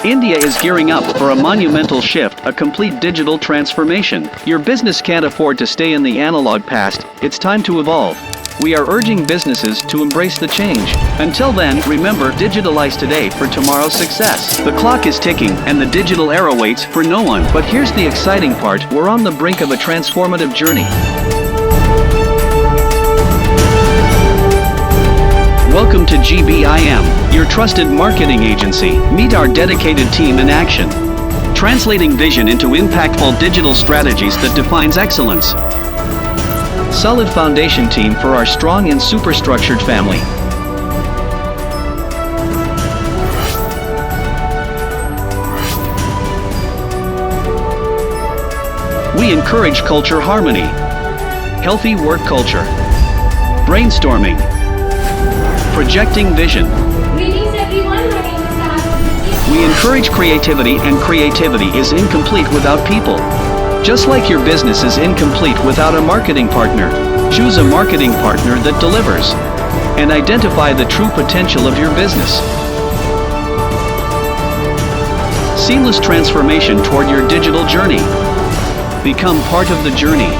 India is gearing up for a monumental shift, a complete digital transformation. Your business can't afford to stay in the analog past, it's time to evolve. We are urging businesses to embrace the change. Until then, remember, digitalize today for tomorrow's success. The clock is ticking, and the digital era waits for no one. But here's the exciting part, we're on the brink of a transformative journey. Welcome to GBIM, your trusted marketing agency. Meet our dedicated team in action, translating vision into impactful digital strategies that defines excellence. Solid foundation team for our strong and superstructured family. We encourage culture harmony, healthy work culture, brainstorming, projecting vision. Greetings everyone, my name is Sahar. We encourage creativity, and creativity is incomplete without people. Just like your business is incomplete without a marketing partner, choose a marketing partner that delivers. And identify the true potential of your business. Seamless transformation toward your digital journey. Become part of the journey.